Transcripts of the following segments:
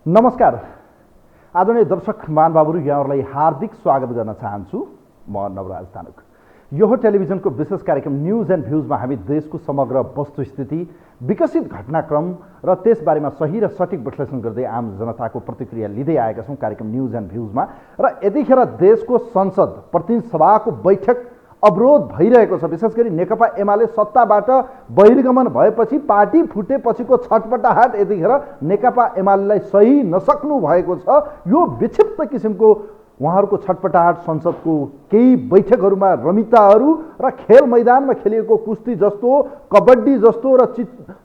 नमस्कार आदरणीय दर्शक महानुभावहरु, यहाँहरुलाई हार्दिक स्वागत गर्न चाहन्छु। म नवराज तानुक। यो टेलिभिजनको विशेष कार्यक्रम न्यूज एन्ड भ्यूजमा हामी देशको समग्र वस्तुस्थिति, विकसित घटनाक्रम र त्यसबारेमा सही र सठिक विश्लेषण गर्दै आम जनताको प्रतिक्रिया लिँदै आएका छौं कार्यक्रम न्यूज एन्ड भ्यूजमा। र यतिखेर देशको संसद प्रतिनिधि सभाको बैठक अवरोध भइरहेको छ। विशेष गरी नेकपा एमाले सत्ताबाट बहिर्गमन भएपछि, पार्टी फुटेपछिको छटपटाहट यतिखेर नेकपा एमालेलाई सही नसक्नु भएको छ। यो विक्षिप्त किसिमको उहाँहरूको छटपटाहट संसदको केही बैठकहरूमा रमिताहरू र खेल मैदानमा खेलिएको कुस्ती जस्तो, कबड्डी जस्तो र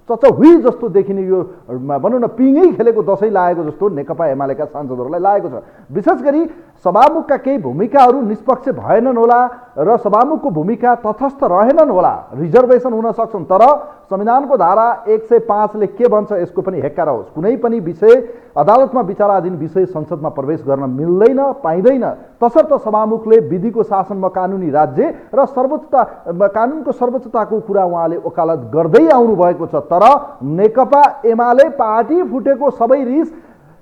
चचहुई जस्तो देखिने यो भनौँ न पिङै खेलेको दशैं लागेको जस्तो नेकपा एमालेका सांसदहरूलाई लागेको छ। विशेष गरी सभामुखका केही भूमिकाहरू निष्पक्ष भएनन् होला र सभामुखको भूमिका तटस्थ रहेनन् होला, रिजर्भेसन हुन सक्छन्। तर संविधानको धारा 105 ले के भन्छ यसको पनि हेक्का रहोस्। कुनै पनि विषय अदालतमा विचाराधीन विषय संसदमा प्रवेश गर्न मिल्दैन, पाइँदैन। तसर्थ सभामुखले विधिको शासनमा कानुनी राज्य र सर्वोच्चता कानुनको सर्वोच्चताको कुरा उहाँले वकालत गर्दै आउनु भएको छ। तर नेकपा एमाले पार्टी फुटेको सबै रिस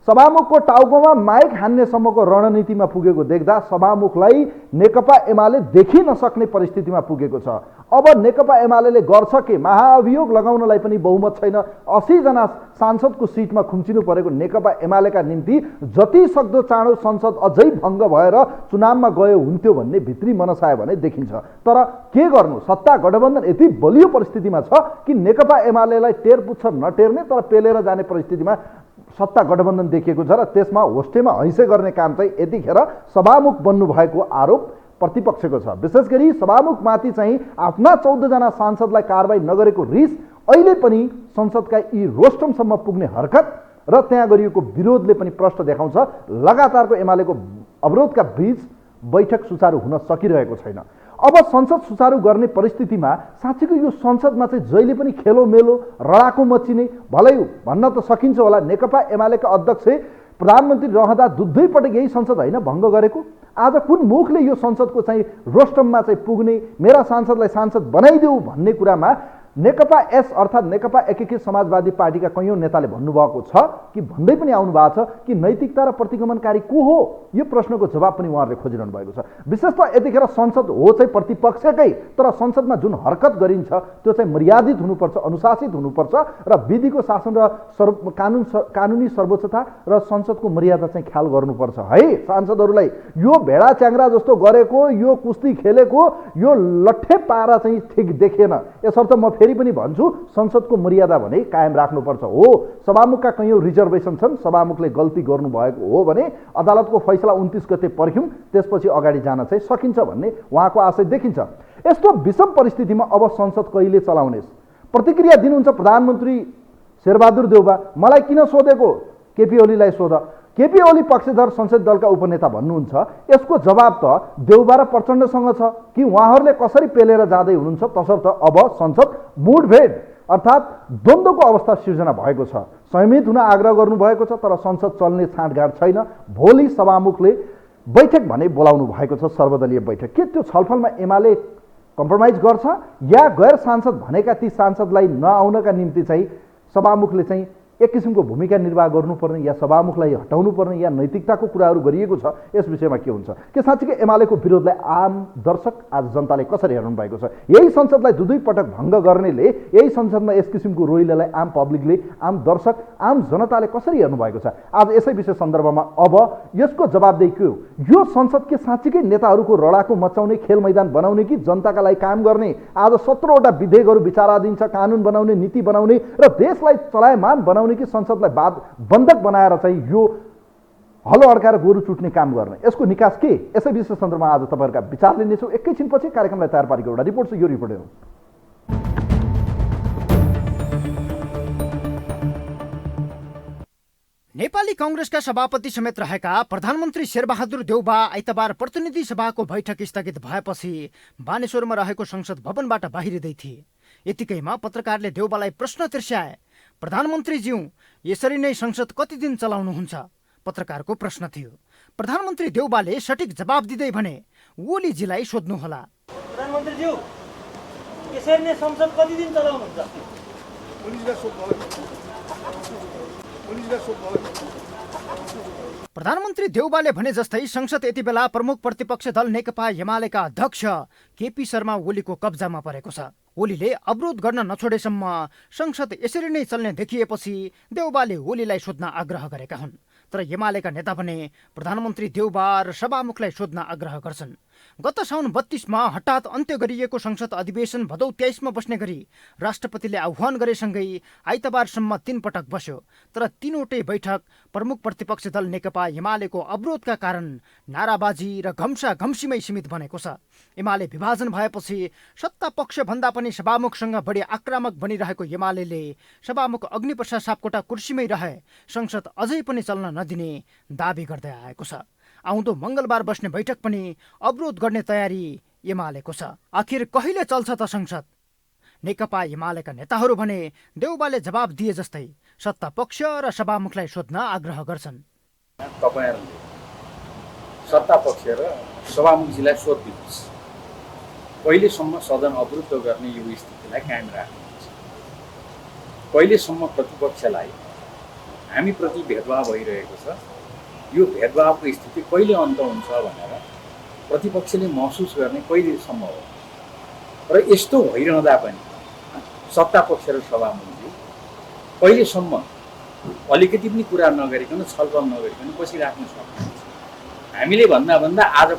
सभामुखको टाउकोमा माइक हान्नेसम्मको रणनीतिमा पुगेको देख्दा सभामुखलाई नेकपा एमाले देखिन नसक्ने परिस्थितिमा पुगेको छ। अब नेकपा एमाले गर्छ के? महाअभियोग लगाउनलाई पनि बहुमत छैन। 80 जना सांसदको सिटमा खुम्चिनु परेको नेकपा एमालेका निम्ति जति सक्दो चाँडो संसद अझै भङ्ग भएर चुनावमा गयो हुन्थ्यो भन्ने भित्री मनसाय भने देखिन्छ। तर के गर्नु, सत्ता गठबन्धन यति बलियो परिस्थितिमा छ कि नेकपा एमालेलाई टेर पुच्छर नटेर्ने तर पेलेर जाने परिस्थितिमा सत्ता गठबन्धन देखिएको छ। र त्यसमा होस्टेमा हैसे गर्ने काम चाहिँ यतिखेर सभामुख बन्नु भएको आरोप प्रतिपक्षको छ। विशेष गरी सभामुखमाथि चाहिँ आफ्ना 14 जना सांसदलाई कारबाही नगरेको रिस अहिले पनि संसदका यी रोस्टमसम्म पुग्ने हरकत र त्यहाँ गरिएको विरोधले पनि प्रश्न देखाउँछ। लगातारको एमालेको अवरोधका बीच बैठक सुचारू हुन सकिरहेको छैन। अब संसद सुचारू गर्ने परिस्थितिमा साँच्चीको यो संसदमा चाहिँ जहिले पनि खेलोमेलो रडाको मचिने भलै भन्न त सकिन्छ होला। नेकपा एमालेका अध्यक्ष प्रधानमन्त्री रहँदा दुधै पटक यही संसद होइन भङ्ग गरेको। आज कुन मुखले यो संसदको चाहिँ रोस्टममा चाहिँ पुग्ने, मेरा सांसदलाई सांसद बनाइदेऊ भन्ने कुरामा नेकपा एस अर्थात् नेकपा एकीकृत समाजवादी पार्टीका कैयौं नेताले भन्नुभएको छ कि भन्दै पनि आउनु भएको छ कि नैतिकता र प्रतिगमनकारी को हो? यो प्रश्नको जवाब पनि उहाँहरूले खोजिरहनु भएको छ। विशेषतः यतिखेर संसद हो चाहिँ प्रतिपक्षकै, तर संसदमा जुन हरकत गरिन्छ त्यो चाहिँ मर्यादित हुनुपर्छ, अनुशासित हुनुपर्छ र विधिको शासन र कानुनी सर्वोच्चता र संसदको मर्यादा चाहिँ ख्याल गर्नुपर्छ है। सांसदहरूलाई यो भेडा च्याङ्ग्रा जस्तो गरेको, यो कुस्ती खेलेको, यो लट्ठे पारा चाहिँ ठिक देखेन। यसर्थ म फेरि पनि भन्छु, संसदको मर्यादा भने कायम राख्नुपर्छ। हो सभामुखका कैयौं रिजर्भेसन छन्, सभामुखले गल्ती गर्नुभएको हो भने अदालतको फैसला 29 गते पर्ख्यौं, त्यसपछि अगाडि जान चाहिँ सकिन्छ भन्ने उहाँको आशय देखिन्छ। यस्तो विषम परिस्थितिमा अब संसद कहिले चलाउने प्रतिक्रिया दिनुहुन्छ प्रधानमन्त्री शेरबहादुर देउबा। मलाई किन सोधेको? केपी ओलीलाई सोध। केपी ओली पक्षधर संसदीय दलका उपनेता भन्नुहुन्छ यसको जवाब त देउबा र प्रचण्डसँग छ कि उहाँहरूले कसरी पेलेर जाँदै हुनुहुन्छ। तसर्थ अब संसद मुडभेड अर्थात् द्वन्द्वको अवस्था सिर्जना भएको छ। संयमित हुन आग्रह गर्नुभएको छ, तर संसद चल्ने छाँटगाँट छैन। भोलि सभामुखले बैठक भने बोलाउनु भएको छ, सर्वदलीय बैठक। के त्यो छलफलमा एमाले कम्प्रोमाइज गर्छ या गैर सांसद भनेका ती सांसदलाई नआउनका निम्ति चाहिँ सभामुखले चाहिँ एक किसिमको भूमिका निर्वाह गर्नुपर्ने या सभामुखलाई हटाउनु पर्ने या नैतिकताको कुराहरू गरिएको छ? यस विषयमा के हुन्छ? के साँच्चीकै एमालेको विरोधलाई आम दर्शक आज जनताले कसरी हेर्नु भएको छ? यही संसदलाई दुई पटक भङ्ग गर्नेले, यही संसदमा यस किसिमको रोइलेलाई आम पब्लिकले, आम दर्शक, आम जनताले कसरी हेर्नु भएको छ? आज यसै विषय सन्दर्भमा अब यसको जवाबदेही के हो? यो संसद के साँच्चीकै नेताहरूको रडाको मचाउने, खेल मैदान बनाउने कि जनताका लागि काम गर्ने? आज 17 वटा विधेयकहरू विचाराधीन छ, कानुन बनाउने, नीति बनाउने र देशलाई चलायमान बनाउने कि संसदलाई बन्धक बनाएर चाहिँ यो हलो अड्काएर गोरु चुट्ने काम गर्ने? यसको निकास के? यसै विषय सन्दर्भमा आज तपाईहरुका विचार लिनेछौँ। एकैछिनपछि कार्यक्रमलाई तयार पारेको एउटा रिपोर्ट छ, यो रिपोर्ट हेरौँ। नेपाली कांग्रेसका सभापति समेत रहेका प्रधानमन्त्री शेरबहादुर देउबा आइतबार प्रतिनिधि सभाको बैठक स्थगित भएपछि बानेश्वरमा रहेको संसद भवनबाट बाहिरिँदै थिए। यतिकैमा पत्रकारले देउबालाई प्रश्न तिर्स्याए, प्रधानमन्त्रीज्यू यसरी नै संसद कति दिन चलाउनुहुन्छ? पत्रकारको प्रश्न थियो। प्रधानमन्त्री देउबाले सठिक जवाब दिँदै भने, ओलीजीलाई सोध्नुहोला। प्रधानमन्त्रीज्यू यसरी नै संसद कति दिन चलाउनुहुन्छ? प्रधानमन्त्री देउबाले भने जस्तै संसद यति बेला प्रमुख प्रतिपक्ष दल नेकपा एमालेका अध्यक्ष केपी शर्मा ओलीको कब्जामा परेको छ। ओलीले अवरोध गर्न नछोडेसम्म संसद यसरी नै चल्ने देखिएपछि देउबाले ओलीलाई सोध्न आग्रह गरेका हुन्। तर एमालेका नेता भने प्रधानमन्त्री देउबा र सभामुखलाई सोध्न आग्रह गर्छन्। गत साउन 32मा हठात अन्त्य गरिएको संसद अधिवेशन भदौ 23मा बस्ने गरी राष्ट्रपतिले आह्वान गरेसँगै आइतबारसम्म 3 पटक बस्यो। तर तीनवटै बैठक प्रमुख प्रतिपक्ष दल नेकपा एमालेको अवरोधका कारण नाराबाजी र घम्सा घम्सीमै सीमित बनेको छ। एमाले विभाजन भएपछि सत्ता पक्ष भन्दा पनि सभामुखसँग बढी आक्रामक बनिरहेको एमालेले सभामुख अग्निप्रसाद सापकोटा कुर्सीमै रहे संसद अझै पनि चल्न नदिने दाबी गर्दै आएको छ। आउँदो मंगलबार बस्ने बैठक पनि अवरोध गर्ने तयारी एमालेको छ। आखिर कहिले चल्छ त संसद? नेकपा एमालेका नेताहरू भने देउबाले जवाब दिए जस्तै सत्ता पक्ष र सभामुखलाई सोध्न आग्रह गर्छन्। तपाईहरुले सत्ता पक्ष र सभामुखजीलाई सोध्दिनुहोस्, कहिलेसम्म सदन अवरुद्ध गर्ने यो स्थितिलाई कायम राख्नुहुन्छ? कहिलेसम्म प्रतिपक्षलाई हामीप्रति भेदभाव भइरहेको छ, यो भेदभावको स्थिति कहिले अन्त हुन्छ भनेर प्रतिपक्षले महसुस गर्ने कहिलेसम्म हो? र यस्तो भइरहँदा पनि सत्ता पक्ष र सभामुखले कहिलेसम्म अलिकति पनि कुरा नगरिकन छलफल नगरिकन बसिराख्न सक्नुहुन्छ? हामीले भन्दा आज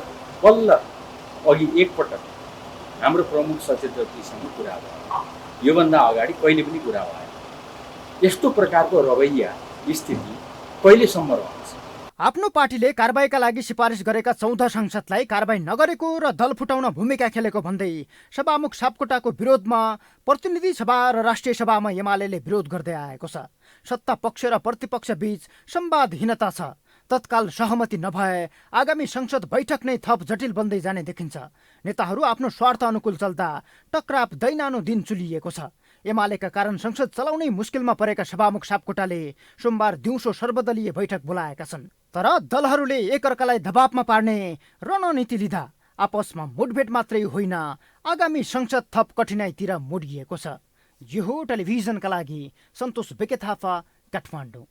बल्ल अघि एकपटक हाम्रो प्रमुख सचेतकसँग कुरा भयो, योभन्दा अगाडि कहिले पनि कुरा भएन। यस्तो प्रकारको रवैया स्थिति कहिलेसम्म रहन्छ? आफ्नो पार्टीले कारबाहीका लागि सिफारिस गरेका 14 सांसदलाई कारबाही नगरेको र दल फुटाउन भूमिका खेलेको भन्दै सभामुख सापकोटाको विरोधमा प्रतिनिधि सभा र राष्ट्रिय सभामा एमालेले विरोध गर्दै आएको छ। सत्ता पक्ष र प्रतिपक्ष बीच संवादहीनता छ। तत्काल सहमति नभए आगामी संसद बैठक नै थप जटिल बन्दै जाने देखिन्छ। नेताहरू आफ्नो स्वार्थ अनुकूल चल्दा टक्राव दैनानो दिन चुलिएको छ। एमालेका कारण संसद चलाउनै मुस्किलमा परेका सभामुख सापकोटाले सोमबार दिउँसो सर्वदलीय बैठक बोलाएका छन्। तर दलहरूले एकअर्कालाई दबावमा पार्ने रणनीति लिँदा आपसमा मुठभेड मात्रै होइन, आगामी संसद थप कठिनाइतिर मोडिएको छ। यो हो टेलिभिजनका लागि सन्तोष बेके थापा, काठमाडौँ।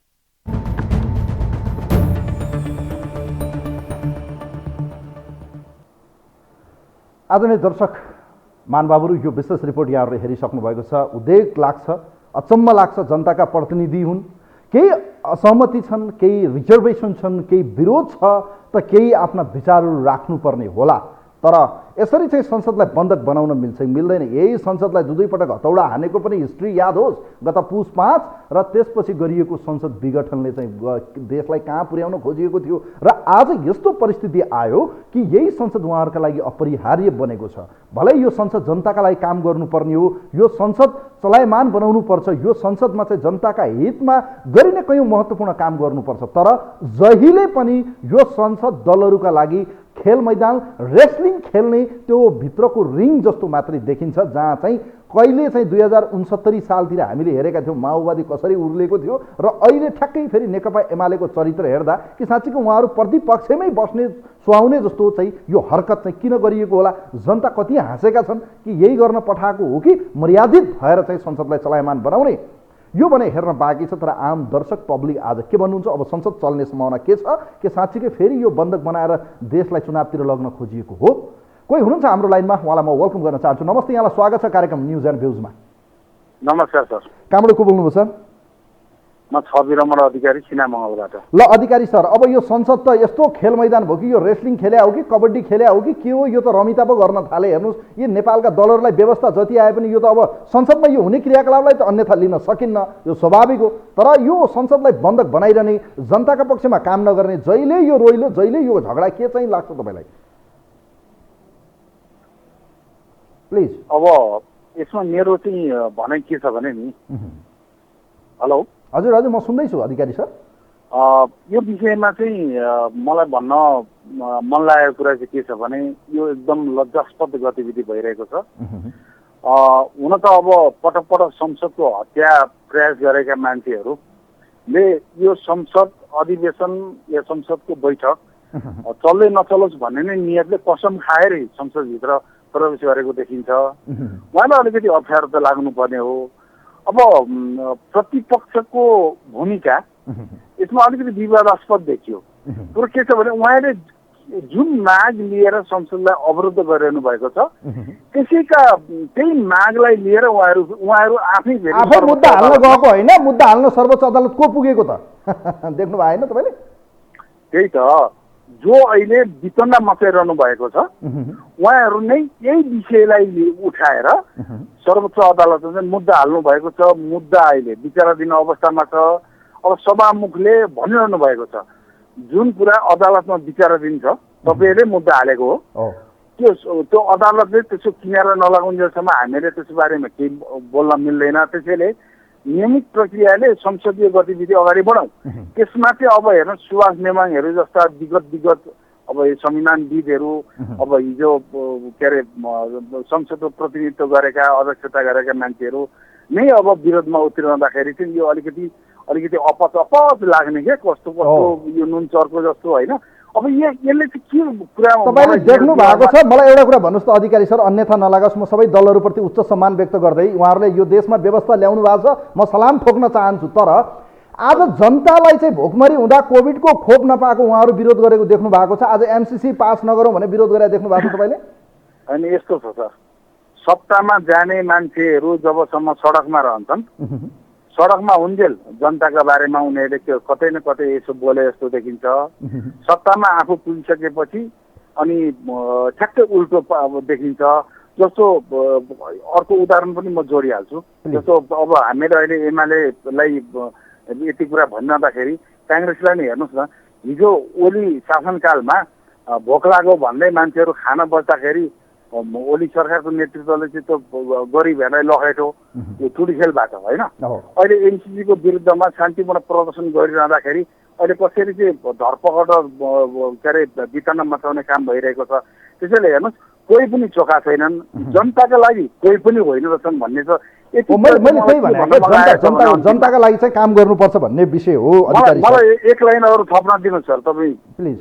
आदरणीय दर्शक महानुभावहरू, यो विशेष रिपोर्ट यहाँहरूले हेरिसक्नु भएको छ। उद्वेग लाग्छ, अचम्म लाग्छ। जनताका प्रतिनिधि हुन्, केही असहमति छन्, केही रिजर्भेसन छन्, केही विरोध छ, त केही आफ्ना विचारहरू राख्नुपर्ने होला। तर यसरी चाहिँ संसदलाई बन्धक बनाउन मिल्छ मिल्दैन? यही संसदलाई दुई पटक हतौडा हानेको पनि हिस्ट्री याद होस्। गत पुस 5 र त्यसपछि गरिएको संसद विघटनले चाहिँ देशलाई कहाँ पुर्याउन खोजिएको थियो र आज यस्तो परिस्थिति आयो कि यही संसद उहाँहरूका लागि अपरिहार्य बनेको छ। भलै यो संसद जनताका लागि काम गर्नुपर्ने हो, यो संसद चलायमान बनाउनु पर्छ, यो संसदमा चाहिँ जनताका हितमा गरिने कयौँ महत्त्वपूर्ण काम गर्नुपर्छ। तर जहिले पनि यो संसद दलहरूका लागि खेल मैदान, रेस्लिङ खेल्ने त्यो भित्रको रिङ जस्तो मात्रै देखिन्छ, जहाँ चाहिँ कहिले चाहिँ 2069 सालतिर हामीले हेरेका थियौँ माओवादी कसरी उर्लेको थियो र अहिले ठ्याक्कै फेरि नेकपा एमालेको चरित्र हेर्दा कि साँच्चीको उहाँहरू प्रतिपक्षमै बस्ने सुहाउने जस्तो चाहिँ यो हरकत चाहिँ किन गरिएको होला? जनता कति हाँसेका छन् कि यही गर्न पठाएको हो कि मर्यादित भएर चाहिँ संसदलाई चलायमान बनाउने? यो भने हेर्न बाँकी छ। तर आम दर्शक पब्लिक आज के भन्नुहुन्छ? अब संसद चल्ने सम्भावना के छ कि साँच्चीकै फेरि यो बन्धक बनाएर देशलाई चुनावतिर लग्न खोजिएको हो? कोही हुनुहुन्छ हाम्रो लाइनमा, उहाँलाई म वेलकम गर्न चाहन्छु। नमस्ते, यहाँलाई स्वागत छ कार्यक्रम न्युज एन्ड भ्युजमा। नमस्कार सर। कहाँबाट को बोल्नुभयो सर? म छवि रमण अधिकारी, सिना मङ्गलबाट। ल अधिकारी सर, अब यो संसद त यस्तो खेल मैदान भयो कि यो रेस्लिङ खेल्या हो कि कबड्डी खेल्या हो कि के हो? यो त रमिता पो गर्न थाले। हेर्नुहोस्, यो नेपालका दलहरूलाई व्यवस्था जति आए पनि यो त अब संसदमा यो हुने क्रियाकलापलाई त अन्यथा लिन सकिन्न, यो स्वाभाविक हो। तर यो संसदलाई बन्धक बनाइरहने, जनताका पक्षमा काम नगर्ने, जहिले यो रोइलो, जहिले यो झगडा, के चाहिँ लाग्छ तपाईँलाई? प्लिज। अब यसमा मेरो चाहिँ भनाइ के छ भने नि, हेलो हजुर हजुर, म सुन्दैछु अधिकारी सर। यो विषयमा चाहिँ मलाई भन्न मन लागेको कुरा चाहिँ के छ भने, यो एकदम लज्जास्पद गतिविधि भइरहेको छ। हुन त अब पटक पटक संसदको हत्या प्रयास गरेका मान्छेहरूले यो संसद अधिवेशन या संसदको बैठक चल्दै नचलोस् भन्ने नै नियतले कसम खाएरै संसदभित्र प्रवेश गरेको देखिन्छ। उहाँलाई अलिकति अप्ठ्यारो त लाग्नुपर्ने हो। अब प्रतिपक्षको भूमिका यसमा अलिकति विवादास्पद देखियो। कुरो के छ भने उहाँले जुन माग लिएर संसदलाई अवरुद्ध गरिरहनु भएको छ त्यही मागलाई लिएर उहाँहरू आफै मुद्दा हाल्न गएको होइन, मुद्दा हाल्न सर्वोच्च अदालत को पुगेको त देख्नु भएन तपाईँले? त्यही त जो अहिले वितण्डा मचाइरहनु भएको छ उहाँहरू नै यही विषयलाई उठाएर सर्वोच्च अदालतमा चाहिँ मुद्दा हाल्नु भएको छ। मुद्दा अहिले विचाराधीन अवस्थामा छ। अब सभामुखले भनिरहनु भएको छ जुन कुरा अदालतमा विचाराधीन छ तपाईँले मुद्दा हालेको हो, त्यो अदालतले त्यसो किनारा नलागुन्जेलसम्म हामीले त्यसको बारेमा केही बोल्न मिल्दैन। त्यसैले नियमित प्रक्रियाले संसदीय गतिविधि अगाडि बढाउँ। त्यसमा चाहिँ अब हेर्नु सुभाष नेमाङहरू जस्ता विगत अब संविधानविदहरू अब हिजो के अरे संसदको प्रतिनिधित्व गरेका अध्यक्षता गरेका मान्छेहरू नै अब विरोधमा उत्रिँदाखेरि चाहिँ यो अलिकति अपच लाग्ने के कस्तो यो नुन चर्को जस्तो होइन। अब यसले चाहिँ के कुरा तपाईँले देख्नु भएको छ? मलाई एउटा कुरा भन्नुहोस् त अधिकारी सर, अन्यथा नलागोस्। म सबै दलहरूप्रति उच्च सम्मान व्यक्त गर्दै उहाँहरूले यो देशमा व्यवस्था ल्याउनु भएको छ, म सलाम ठोक्न चाहन्छु। तर आज जनतालाई चाहिँ भोकमरी हुँदा कोभिडको खोप नपाएको उहाँहरू विरोध गरेको देख्नु भएको छ। आज एमसिसी पास नगरौँ भने विरोध गरेर देख्नु भएको छ तपाईँले? अनि यस्तो छ सर, सत्तामा जाने मान्छेहरू जबसम्म सडकमा रहन्छन्, सडकमा हुन्जेल जनताका बारेमा उनीहरूले कतै न कतै यसो बोले जस्तो देखिन्छ। सत्तामा आफू पुगिसकेपछि अनि ठ्याक्कै उल्टो देखिन्छ। जस्तो अर्को उदाहरण पनि म जोडिहाल्छु। जस्तो अब हामीले अहिले एमालेलाई यति कुरा भनिरहँदाखेरि काङ्ग्रेसलाई नै हेर्नुहोस् न, हिजो ओली शासनकालमा भोक लाग्यो भन्दै मान्छेहरू खान बस्दाखेरि ओली सरकारको नेतृत्वले चाहिँ त्यो गरिबहरूलाई लखेटो यो टुडी खेलबाट होइन। अहिले एनसिसीको विरुद्धमा शान्तिपूर्ण प्रदर्शन गरिरहँदाखेरि अहिले कसरी चाहिँ धरपकड के अरे वितण्ड मचाउने काम भइरहेको छ। त्यसैले हेर्नुहोस् कोही पनि चोखा छैनन्, जनताका लागि कोही पनि होइन रहेछन् भन्ने छ। जनताका लागि चाहिँ काम गर्नुपर्छ भन्ने विषय हो। मलाई एक लाइन अरू थप्न दिनुहोस् सर, तपाईँ प्लिज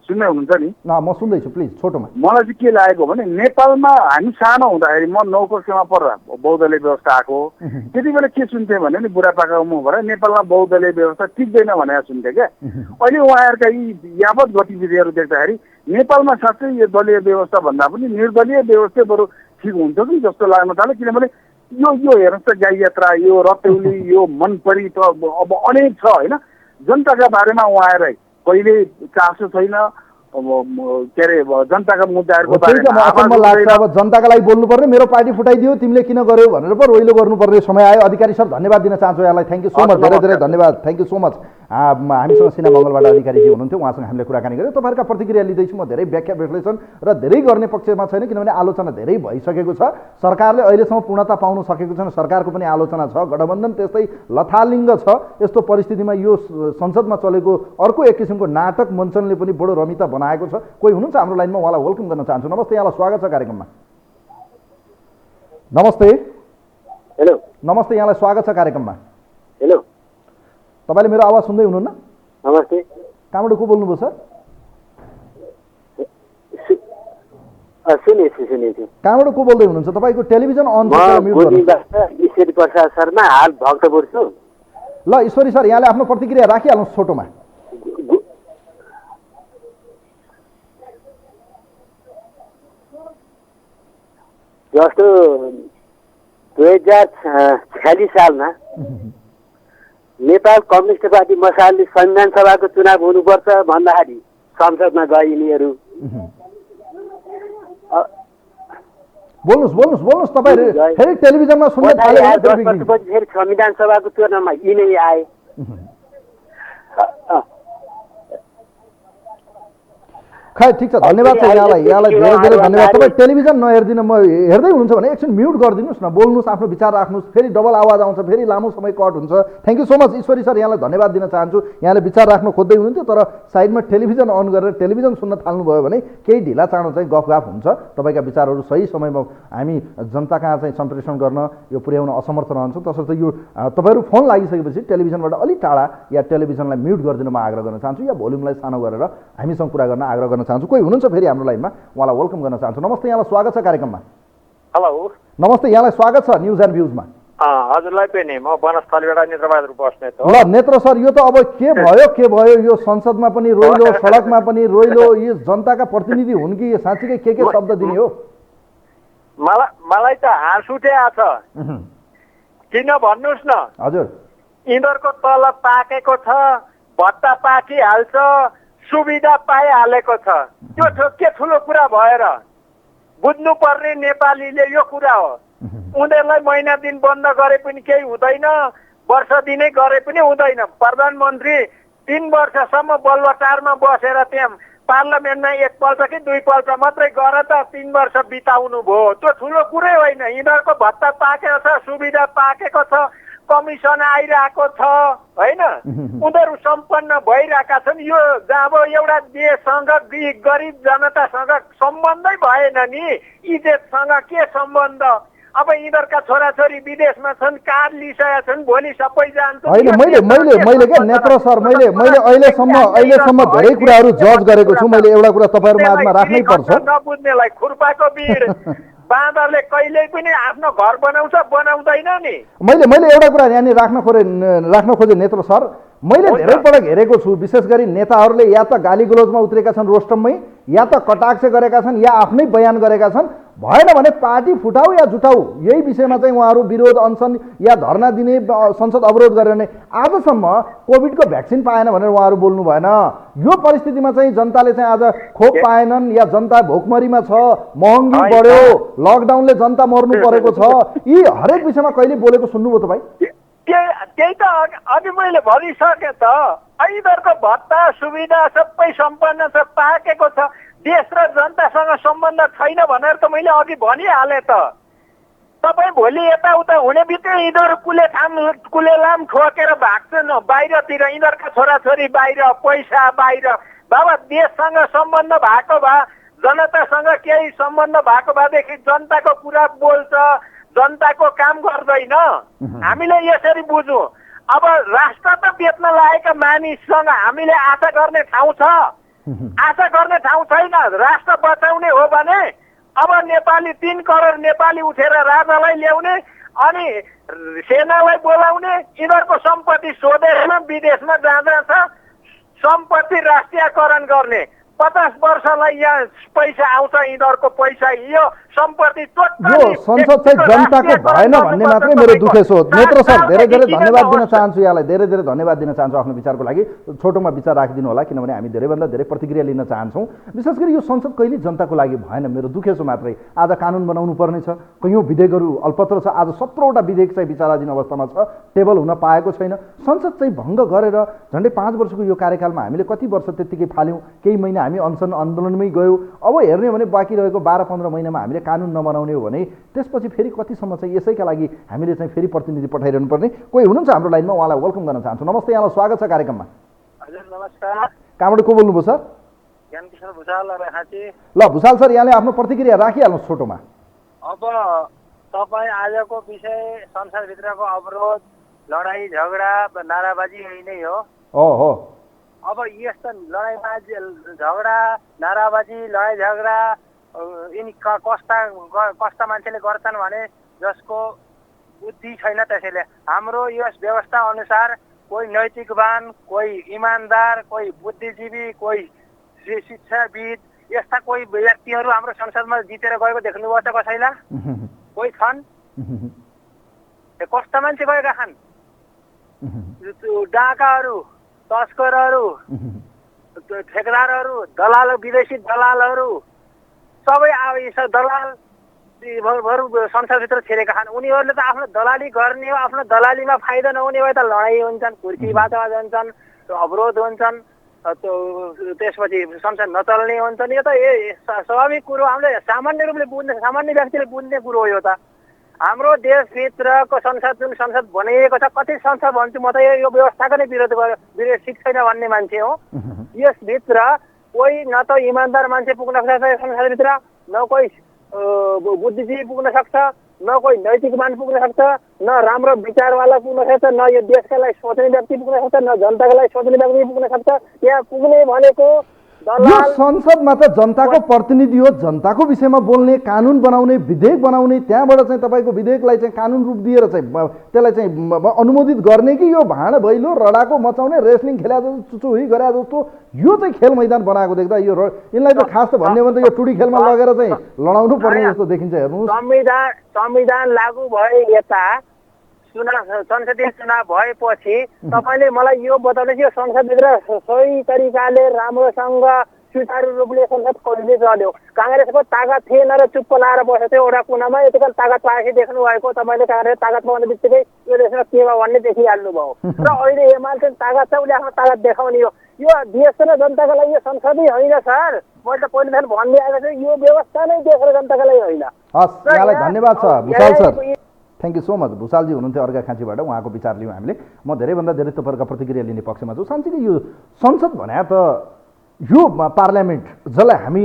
सुन्दै हुनुहुन्छ नि? म सुन्दैछु, प्लिज छोटोमा। मलाई चाहिँ के लागेको भने नेपालमा हामी सानो हुँदाखेरि म 9 कक्षामा पढ्दा बहुदलीय व्यवस्था आएको, त्यति बेला के सुन्थेँ भने नि बुढापाकाको मुखबाट नेपालमा बहुदलीय व्यवस्था टिक्दैन भनेर सुन्थेँ क्या। अहिले उहाँहरूका यी यावत गतिविधिहरू देख्दाखेरि नेपालमा साँच्चै यो दलीय व्यवस्था भन्दा पनि निर्दलीय व्यवस्था बरु ठिक हुन्छ कि जस्तो लाग्न थाल्यो। किनभने यो हेर्नुहोस् त गाई यात्रा, यो रतौली, यो मनपरी त अब अनेक छ होइन। जनताका बारेमा उहाँहरूलाई कहिले चासो छैन। के अरे जनताका मुद्दाहरूको बारेमा लाग्छ अब जनताका लागि बोल्नुपर्ने, मेरो पार्टी फुटाइदियो तिमीले किन गर्यौ भनेर पो रोइलो गर्नुपर्ने समय आयो। अधिकारी सर धन्यवाद दिन चाहन्छु यहाँलाई। थ्याङ्क यू सो मच, धेरै धेरै धन्यवाद। Thank you so much. हामीसँग सिना मङ्गलबाट अधिकारीजी हुनुहुन्थ्यो, उहाँसँग हामीले कुराकानी गऱ्यौँ। तपाईँहरूका प्रतिक्रिया लिँदैछु म। धेरै व्याख्या विश्लेषण र धेरै गर्ने पक्षमा छैन, किनभने आलोचना धेरै भइसकेको छ। सरकारले अहिलेसम्म पूर्णता पाउन सकेको छैन, सरकारको पनि आलोचना छ, गठबन्धन त्यस्तै लथालिङ्ग छ। यस्तो परिस्थितिमा यो संसदमा चलेको अर्को एक किसिमको नाटक मञ्चनले पनि बडो रमिता बनाएको छ। कोही हुनुहुन्छ हाम्रो लाइनमा, उहाँलाई वेलकम गर्न चाहन्छु। नमस्ते, यहाँलाई स्वागत छ कार्यक्रममा। नमस्ते। हेलो। नमस्ते, यहाँलाई स्वागत छ कार्यक्रममा। हेलो, तपाईँले मेरो आवाज सुन्दै हुनुहुन्न? नमस्ते। कहाँबाट को बोल्नुभयो सर? कहाँबाट को बोल्दै हुनुहुन्छ? तपाईँको टेलिभिजन अन ईश्वरी प्रसाद शर्मा, हाल भक्तपुर छु। ल ईश्वरी सर, यहाँले आफ्नो प्रतिक्रिया राखिहाल्नुहोस् छोटोमा। जस्तो 2046 सालमा नेपाल कम्युनिस्ट पार्टी मसालले संविधान सभाको चुनाव हुनुपर्छ भन्दाखेरि संसदमा गए यिनीहरू। बोल्नुहोस् तपाईँ फेरि टेलिभिजनमा सुन्दै थाले। 10 वर्षपछि फेरि संविधान सभाको चुनावमा यिनै आए। खै ठिक छ, धन्यवाद छ यहाँलाई धेरै धेरै धन्यवाद। तपाईँ टेलिभिजन नहेरिदिनु, म हेर्दै हुनुहुन्छ भने एकछिन म्युट गरिदिनुहोस् न, बोल्नुहोस्, आफ्नो विचार राख्नुहोस्। फेरि डबल आवाज आउँछ, फेरि लामो समय कट हुन्छ। Thank you so much Ishwari sir, यहाँलाई धन्यवाद दिन चाहन्छु। यहाँले विचार राख्न खोज्दै हुनुहुन्थ्यो तर साइडमा टेलिभिजन अन गरेर टेलिभिजन सुन्न थाल्नुभयो भने केही ढिला चाँडो चाहिँ गफगाफ हुन्छ। तपाईँका विचारहरू सही समयमा हामी जनता कहाँ चाहिँ सम्प्रेषण गर्न यो पुर्याउन असमर्थ रहन्छौँ। तसर्थ यो तपाईँहरू फोन लागिसकेपछि टेलिभिजनबाट अलिक टाढा या टेलिभिजनलाई म्युट गरिदिनु म आग्रह गर्न चाहन्छु, या भोल्युमलाई सानो गरेर हामीसँग कुरा गर्न आग्रह गर्न चाहन्छु। कोही हुनुहुन्छ फेरि हाम्रो लाइनमा, उहाँलाई वेलकम गर्न चाहन्छु। नमस्ते, यहाँलाई स्वागत छ कार्यक्रममा। हेलो। नमस्ते, यहाँलाई स्वागत छ न्युज एन्ड भ्युजमा। हजुरलाई पनि म वनस्थलीबाट नेत्रबहादुर बस्नेत हो। ल नेत्र सर, यो त अब के भयो यो संसदमा पनि रोइलो, सडकमा पनि रोइलो, यो जनताका प्रतिनिधि हुन् कि साँच्चीकै के शब्द दिने हो? मलाई त हाँस उठेको छ। किन भन्नुहोस् न, हजुर यिनीहरूको तलब पाकेको छ, भत्ता पाकिहाल्छ, सुविधा पाइहालेको छ। त्यो के ठुलो कुरा भएर बुझ्नुपर्ने नेपालीले यो कुरा हो। उनीहरूलाई महिना दिन बन्द गरे पनि केही हुँदैन, वर्ष दिनै गरे पनि हुँदैन। प्रधानमन्त्री 3 वर्षसम्म बल्लटारमा बसेर त्यहाँ पार्लियामेन्टमा एकपल्ट कि दुईपल्ट मात्रै गर त 3 वर्ष बिताउनु भयो। त्यो ठुलो कुरै होइन। यिनीहरूको भत्ता पाकेको छ, सुविधा पाकेको छ, कमिसन आइरहेको छ होइन, उनीहरू सम्पन्न भइरहेका छन्। यो अब एउटा देशसँग गरिब जनतासँग सम्बन्धै भएन नि, इज्जतसँग के सम्बन्ध? अब यिनीहरूका छोराछोरी विदेशमा छन्, कार लिइसकेका छन्, भोलि सबै जान्छन्। होइन, मैले क्या नेत्र सर, मैले अहिलेसम्म धेरै कुराहरू जज गरेको छु। मैले एउटा कुरा तपाईँहरू माझमा राख्नै पर्छ। नबुझ्नेलाई खुर्पाको बिड बाँदरले कहिल्यै पनि आफ्नो घर बनाउँदैन नि। मैले एउटा कुरा यहाँनिर राख्न खोजे नेत्र सर, मैले धेरै पटक हेरेको छु, विशेष गरी नेताहरूले या त गाली गलौजमा उत्रेका छन् रोस्टममै, या त कटाक्ष गरेका छन्, या आफ्नै बयान गरेका छन्। भएन भने पार्टी फुटाऊ या जुटाऊ, यही विषयमा चाहिँ उहाँहरू विरोध, अनसन या धरना दिने, संसद अवरोध गरेर नै। आजसम्म कोभिडको भ्याक्सिन पाएन भनेर उहाँहरू बोल्नु भएन। यो परिस्थितिमा चाहिँ जनताले चाहिँ आज खोप पाएनन्, या जनता भोकमरीमा छ, महँगी बढ्यो, लकडाउनले जनता मर्नु परेको छ, यी हरेक विषयमा कहिले बोलेको सुन्नुभयो तपाईँ? त्यही त अघि मैले भनिसकेँ त। यिनीहरूको भत्ता सुविधा सबै सम्पन्न छ, पाकेको छ। देश र जनतासँग सम्बन्ध छैन भनेर त मैले अघि भनिहालेँ त। तपाईँ भोलि यताउता हुने बित्तिकै यिनीहरू कुलेलाम ठोकेर भाग्छन् बाहिरतिर। यिनीहरूका छोराछोरी बाहिर, पैसा बाहिर। बाबा देशसँग सम्बन्ध भएको भए, जनतासँग केही सम्बन्ध भएको भएदेखि जनताको कुरा बोल्छ, जनताको काम गर्दैन। हामीले यसरी बुझौँ। अब राष्ट्र त बेच्न लागेका मानिससँग हामीले आशा गर्ने ठाउँ छ? आशा गर्ने ठाउँ छैन। राष्ट्र बचाउने हो भने अब नेपाली 3 करोड नेपाली उठेर राजालाई ल्याउने अनि सेनालाई बोलाउने, यिनीहरूको सम्पत्ति स्वदेशमा विदेशमा जहाँ छ सम्पत्ति राष्ट्रियकरण गर्ने। 50 वर्षलाई यहाँ पैसा आउँछ, यिनीहरूको पैसा, यो सम्पत्ति यो संसद चाहिँ जनताको भएन भन्ने मात्रै मेरो दुखेस हो। नेत्र सर, धेरै धन्यवाद दिन चाहन्छु यहाँलाई, धेरै धन्यवाद दिन चाहन्छु आफ्नो विचारको लागि। छोटोमा विचार राखिदिनु होला, किनभने हामी धेरैभन्दा धेरै प्रतिक्रिया लिन चाहन्छौँ। विशेष गरी यो संसद कहिले जनताको लागि भएन, मेरो दुखेस हो मात्रै। आज कानुन बनाउनु पर्ने छ, कैयौँ विधेयकहरू अल्पत्र छ, आज 17वटा विधेयक चाहिँ विचाराधीन अवस्थामा छ, टेबल हुन पाएको छैन। संसद चाहिँ भङ्ग गरेर झन्डै 5 वर्षको यो कार्यकालमा हामीले कति वर्ष त्यत्तिकै फाल्यौँ, केही महिना हामी अनसन आन्दोलनमै गयौँ। अब हेर्ने हो भने बाँकी रहेको 12-15 महिनामा हामीले कानुन नबनाउने हो भने त्यसपछि फेरि कतिसम्म चाहिँ यसैका लागि हामीले चाहिँ फेरि प्रतिनिधि पठाइरहनु पर्ने। कोही हुनुहुन्छ हाम्रो लाइनमा, उहाँलाई वेलकम गर्न चाहन्छु। नमस्ते, यहाँलाई स्वागत छ कार्यक्रममा। हजुर नमस्कार। कहाँबाट को बोल्नुभयो सर? ज्ञानकिशोर भुषाल राखाची। ल भुषाल सर, यहाँले आफ्नो प्रतिक्रिया राखिहाल्नुहोस् छोटोमा। अब तपाईँ आजको विषय संसदभित्रको अवरोध, लडाइँ झगडा, नाराबाजी यही नै हो। हो। अब यस्तो लडाइँबाजी, झगडा, नाराबाजी, लडाइँ झगडा यिनी कस्ता मान्छेले गर्छन् भने जसको बुद्धि छैन त्यसैले। हाम्रो यस व्यवस्था अनुसार कोही नैतिकवान, कोही इमान्दार, कोही बुद्धिजीवी, कोही शिक्षाविद, यस्ता कोही व्यक्तिहरू हाम्रो संसदमा जितेर गएको देख्नुभयो त कसैलाई? कोही छन्? कस्ता मान्छे गएका छन्? डाकाहरू, तस्करहरू, ठेकेदारहरू, दलाल, विदेशी दलालहरू, सबै दलाल संसदभित्र छिरेका छन्। उनीहरूले त आफ्नो दलाली गर्ने हो, आफ्नो दलालीमा फाइदा नहुने भए त लडाइँ हुन्छन्, कुर्सीबाटमा जान्छन्, अवरोध हुन्छन्, त्यसपछि संसद नचल्ने हुन्छन्। यो त स्वाभाविक कुरो, हामीले सामान्य रूपले बुझ्ने, सामान्य व्यक्तिले बुझ्ने कुरो हो। यो त हाम्रो देशभित्रको संसद, जुन संसद बनिएको छ, कति संसद भन्छु म त यो व्यवस्थाको नै विरोध ठिक छैन भन्ने मान्छे हो। यसभित्र कोही न त इमान्दार मान्छे पुग्न सक्छ संसदभित्र, न कोही बुद्धिजीवी पुग्न सक्छ, न कोही नैतिकवान पुग्न सक्छ, न राम्रो विचारवाला पुग्न सक्छ, न यो देशका लागि सोच्ने व्यक्ति पुग्न सक्छ, न जनताको लागि सोच्ने व्यक्ति पुग्न सक्छ। त्यहाँ पुग्ने भनेको यो संसदमा त जनताको प्रतिनिधि हो, जनताको विषयमा बोल्ने, कानुन बनाउने, विधेयक बनाउने, त्यहाँबाट चाहिँ तपाईँको विधेयकलाई चाहिँ कानुन रूप दिएर चाहिँ त्यसलाई चाहिँ अनुमोदित गर्ने कि यो भाँड भैलो रडाको मचाउने, रेस्लिङ खेला जस्तो चुचुही गरे जस्तो यो चाहिँ खेल मैदान बनाएको देख्दा यो यिनलाई त खास त भन्ने भने त यो टुडी खेलमा लगेर चाहिँ लडाउनु पर्ने जस्तो देखिन्छ। हेर्नु संविधान लागू भए यता संसदीय चुनाव भएपछि तपाईँले मलाई यो बताउनु कि यो संसदभित्र सही तरिकाले राम्रोसँग सुचारू रूपले संसद कहिले चल्यो? काङ्ग्रेसको ताकत थिएन र चुप्प लाएर बसेको थियो एउटा कुनामा, यतिखेर ताकत पाएपछि देख्नु भएको तपाईँले काङ्ग्रेस ताकत पाउने बित्तिकै यो देशमा केमा भन्ने देखिहाल्नुभयो। र अहिले एमाले चाहिँ ताकत छ, उसले आफ्नो ताकत देखाउने हो। यो देश र जनताको लागि यो संसदै होइन सर, मैले त पहिलेदेखि भन्दै आएको छु, यो व्यवस्था नै देश र जनताको लागि होइन। हस्, यहाँलाई धन्यवाद छ Bhusal sir, thank you so much. भुषालजी हुनुहुन्थ्यो अर्घाखाँचीबाट, उहाँको विचार लियौँ हामीले। म धेरैभन्दा धेरै तपाईँहरूका प्रतिक्रिया लिने पक्षमा छु। साँच्चीकै यो संसद भने त यो पार्लियामेन्ट जसलाई हामी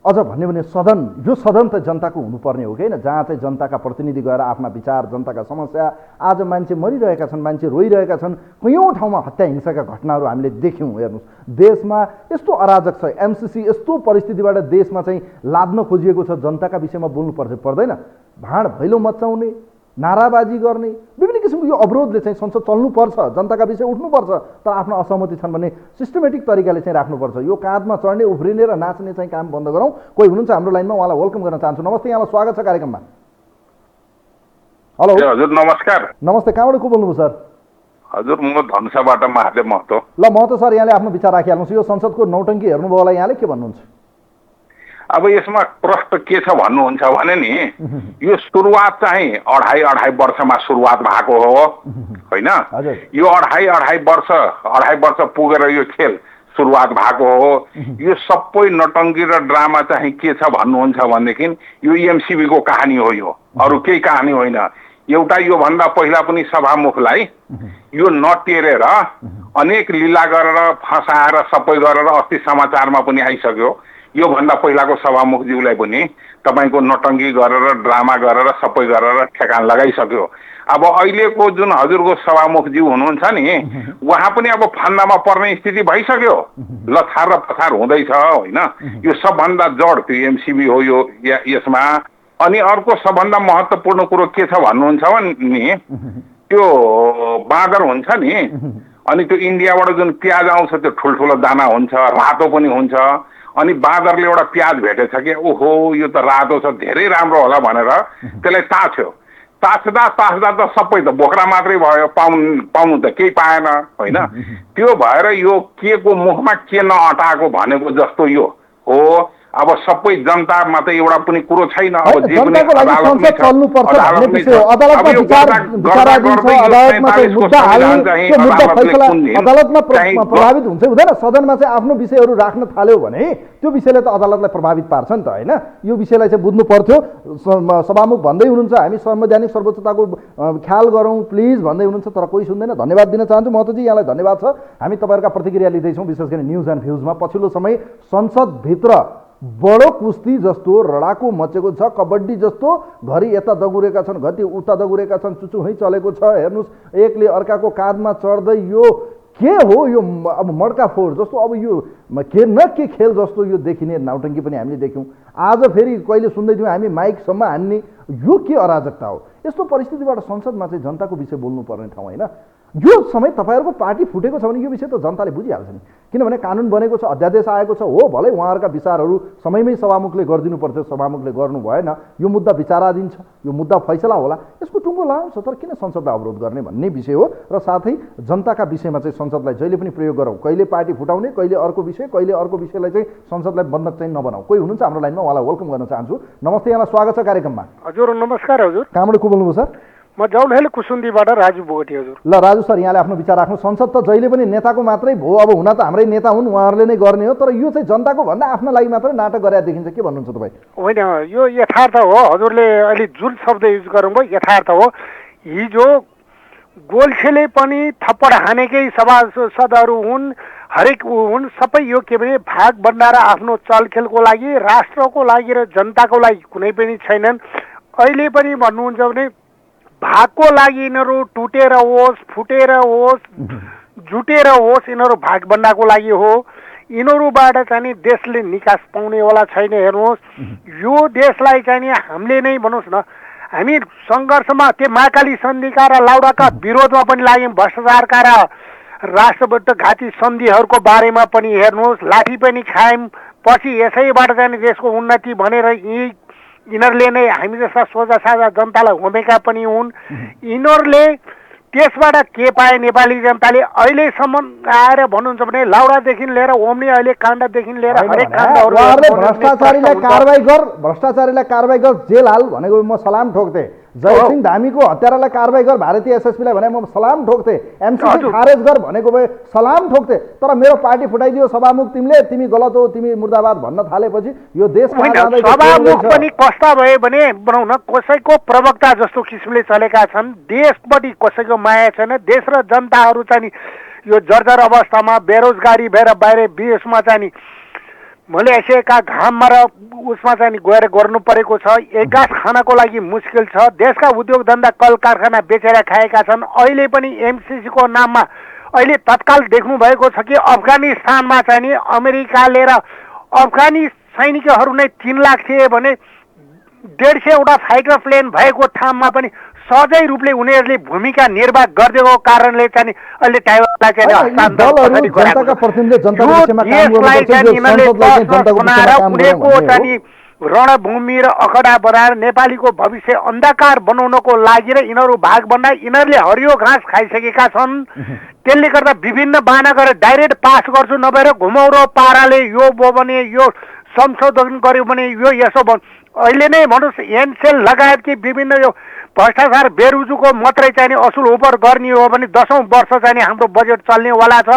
अझ भन्यो भने सदन, यो सदन त जनताको हुनुपर्ने हो कि होइन, जहाँ चाहिँ जनताका प्रतिनिधि गएर आफ्ना विचार, जनताका समस्या, आज मान्छे मरिरहेका छन्, मान्छे रोइरहेका छन्, कयौँ ठाउँमा हत्या हिंसाका घटनाहरू हामीले देख्यौँ। हेर्नुहोस्, देशमा यस्तो अराजक छ, एमसिसी यस्तो परिस्थितिबाट देशमा चाहिँ लाद्न खोजिएको छ, जनताका विषयमा बोल्नु पर्दैन, भाँड भैलो मचाउने, नाराबाजी गर्ने, विभिन्न किसिमको यो अवरोधले चाहिँ संसद चल्नुपर्छ, जनताका विषय उठ्नुपर्छ, तर आफ्नो असहमति छन् भने सिस्टमेटिक तरिकाले चाहिँ राख्नुपर्छ। यो काँधमा चढ्ने, उफ्रिने र नाच्ने चाहिँ काम बन्द गरौँ। कोही हुनुहुन्छ हाम्रो लाइनमा, उहाँलाई वेलकम गर्न चाहन्छु। नमस्ते, यहाँलाई स्वागत छ कार्यक्रममा। हेलो हजुर, नमस्कार। नमस्ते, कहाँबाट को बोल्नुभयो सर? हजुर, म धनुषाबाट महादेव महतो। ल महतो सर, यहाँले आफ्नो विचार राखिहाल्नुहोस्। यो संसदको नौटङ्की हेर्नुभयो होला, यहाँले के भन्नुहुन्छ? अब यसमा प्रश्न के छ भन्नुहुन्छ भने नि, यो सुरुवात चाहिँ अढाई वर्षमा सुरुवात भएको हो होइन? यो अढाई वर्ष पुगेर यो खेल सुरुवात भएको हो। यो सबै नटङ्गी र ड्रामा चाहिँ के छ भन्नुहुन्छ भनेदेखि यो एमसिबी को कहानी हो, यो अरू केही कहानी होइन। एउटा योभन्दा पहिला पनि सभामुखलाई यो नटेरेर अनेक लीला गरेर फसाएर सबै गरेर अस्ति समाचारमा पनि आइसक्यो। योभन्दा पहिलाको सभामुखज्यूलाई पनि तपाईँको नटङ्गी गरेर ड्रामा गरेर सबै गरेर ठेकान लगाइसक्यो। अब अहिलेको जुन हजुरको सभामुखज्यू हुनुहुन्छ नि, उहाँ पनि अब फन्दामा पर्ने स्थिति भइसक्यो, लथार र पथार हुँदैछ होइन। यो सबभन्दा जड त्यो एमसिबी हो यो यसमा। अनि अर्को सबभन्दा महत्त्वपूर्ण कुरो के छ भन्नुहुन्छ भने त्यो बाँदर हुन्छ नि, अनि त्यो इन्डियाबाट जुन प्याज आउँछ त्यो ठुल्ठुलो दाना हुन्छ, रातो पनि हुन्छ। अनि बाँदरले एउटा प्याज भेटेछ कि ओहो यो त रातो छ, धेरै राम्रो होला भनेर त्यसलाई ताछ्यो। ताछ्दा त सबै त बोक्रा मात्रै भयो, पाउनु त केही पाएन होइन। त्यो भएर यो के को मुखमा के नअटाएको भनेको जस्तो यो हो। अब सबै जनतामा त एउटा पनि कुरो छैन। अब जे पनि अदालतमा प्रभावित हुन्छ हुँदैन, सदनमा चाहिँ आफ्नो विषयहरू राख्न थाल्यो भने त्यो विषयले त अदालतलाई प्रभावित पार्छ नि त होइन। यो विषयलाई चाहिँ बुझ्नु पर्थ्यो। सभामुख भन्दै हुनुहुन्छ हामी संवैधानिक सर्वोच्चताको ख्याल गरौँ प्लिज भन्दै हुनुहुन्छ, तर कोही सुन्दैन। धन्यवाद दिन चाहन्छु महतोजी, यहाँलाई धन्यवाद छ। हामी तपाईँहरूका प्रतिक्रिया लिँदैछौँ, विशेष गरी न्युज एन्ड भ्युजमा। पछिल्लो समय संसदभित्र बडो कुस्ती जस्तो रडाको मचेको छ, कबड्डी जस्तो घरि यता दगुरेका छन्, घरि उता दगुरेका छन्, चुचुहै चलेको छ। हेर्नुहोस्, एकले अर्काको काँधमा चढ्दै यो के हो, यो अब मड्का फोड जस्तो, अब यो के न के खेल जस्तो यो देखिने नौटङ्की पनि हामीले देख्यौँ। आज फेरि कहिले सुन्दै थियौँ हामी माइकसम्म हान्ने, यो के अराजकता हो? यस्तो परिस्थितिबाट संसदमा चाहिँ जनताको विषय बोल्नुपर्ने ठाउँ होइन। यो समय तपाईँहरूको पार्टी फुटेको छ भने यो विषय त जनताले बुझिहाल्छ नि, किनभने कानुन बनेको छ, अध्यादेश आएको छ हो, भलै उहाँहरूका विचारहरू समयमै सभामुखले गरिदिनु पर्थ्यो, सभामुखले गर्नु भएन। यो मुद्दा विचाराधीन छ, यो मुद्दा फैसला होला, यसको टुङ्गो लाउँछ, तर किन संसदलाई अवरोध गर्ने भन्ने विषय हो। र साथै जनताका विषयमा चाहिँ संसदलाई जहिले पनि प्रयोग गरौँ, कहिले पार्टी फुटाउने, कहिले अर्को विषय, कहिले अर्को विषयलाई चाहिँ संसदलाई बन्धक चाहिँ नबनाऊ। कोही हुनुहुन्छ हाम्रो लाइनमा, उहाँलाई वेलकम गर्न चाहन्छु। नमस्ते, यहाँलाई स्वागत छ कार्यक्रममा। हजुर नमस्कार। हजुर कहाँबाट को बोल्नुभयो सर? म जाउनहेल कुसुन्डीबाट राजु बोगटी। हजुर ल राजु सर, यहाँले आफ्नो विचार राख्नु। संसद त जहिले पनि नेताको मात्रै भयो, अब हुन त हाम्रै नेता हुन्, उहाँहरूले नै गर्ने हो, तर यो चाहिँ जनताको भन्दा आफ्नो लागि मात्रै नाटक गरेर देखिन्छ। के भन्नुहुन्छ तपाईँ? होइन, यो यथार्थ हो। हजुरले अहिले जुन शब्द युज गर्नुभयो यथार्थ हो। हिजो गोल्छेले पनि थप्पड हानेकै सभासदहरू हुन्, हरेक हुन्, सबै यो के भने भाग बन्दाएर आफ्नो चलखेलको लागि, राष्ट्रको लागि र जनताको लागि कुनै पनि छैनन्। अहिले पनि भन्नुहुन्छ भने भागको लागि यिनीहरू टुटेर होस्, फुटेर होस्, जुटेर होस्, यिनीहरू भाग बन्दाको लागि हो। यिनीहरूबाट चाहिँ नि देशले निकास पाउनेवाला छैन। हेर्नुहोस् यो देशलाई चाहिँ नि हामीले नै भन्नुहोस् न, हामी सङ्घर्षमा त्यो महाकाली सन्धिका र लाउडाका विरोधमा पनि लाग्यौँ, भ्रष्टाचारका र राष्ट्रविरुद्धघाती सन्धिहरूको बारेमा पनि हेर्नुहोस्, लाठी पनि खायौँ। पछि यसैबाट चाहिँ देशको उन्नति भनेर यिनीहरूले नै हामी जस्ता सोझा साझा जनतालाई होमेका पनि हुन्। यिनीहरूले त्यसबाट के पाए नेपाली जनताले अहिलेसम्म आएर भन्नुहुन्छ भने लाउडादेखि लिएर ओम्नी अहिले काण्डदेखि लिएर हरेक काण्डहरू भ्रष्टाचारीलाई कारबाही गर जेल हाल भनेको म सलाम ठोक्थे। जयसिंह धामीको हत्यारालाई कारबाही गर, भारतीय एसएसपीलाई भने म सलाम ठोक्थे। एमसीसी खारेज गर भनेको भए सलाम ठोक्थे। तर मेरो पार्टी फुटाइदियो सभामुख तिमीले, तिमी गलत हो, तिमी मुर्दाबाद भन्न थालेपछि यो देश सभामुख पनि कस्ता भयो भने बनाउन कसैको प्रवक्ता जस्तो किसिमले चलेका छन्। देशपट्टि कसैको माया छैन। देश र जनताहरू चाहिँ यो जर्जर अवस्थामा बेरोजगारी भएर बाहिर विदेशमा चाहिँ मलेसियाका घाममा र उसमा चाहिँ गएर गर्नु परेको छ। एक गाँस खानको लागि मुस्किल छ। देशका उद्योग धन्दा कल कारखाना बेचेर खाएका छन्। अहिले पनि एमसीसीको नाममा अहिले तत्काल देख्नु भएको छ कि अफगानिस्तानमा चाहिँ नि अमेरिकाले र अफगानी सैनिकहरू नै 3 लाख थिए भने 150वटा फाइटर प्लेन भएको ठाउँमा पनि सहजै रूपले उनीहरूले भूमिका निर्वाह गरिदिएको कारणले चाहिँ अहिले टाइवानलाई चाहिँ रणभूमि र अखडा बनाएर नेपालीको भविष्य अन्धकार बनाउनको लागि र यिनीहरू भाग बन्दा यिनीहरूले हरियो घाँस खाइसकेका छन्। त्यसले गर्दा विभिन्न बाना गरेर डाइरेक्ट पास गर्छु नभएर घुमाउरो पाराले यो भने यो संशोधन गर्यो भने यो यसो अहिले नै भन्नुहोस् एनसेल लगायत कि विभिन्न यो भ्रष्टाचार बेरुजुको मात्रै चाहिँ असुल उपर गर्ने हो भने 10औं वर्ष चाहिँ हाम्रो बजेट चल्नेवाला छ।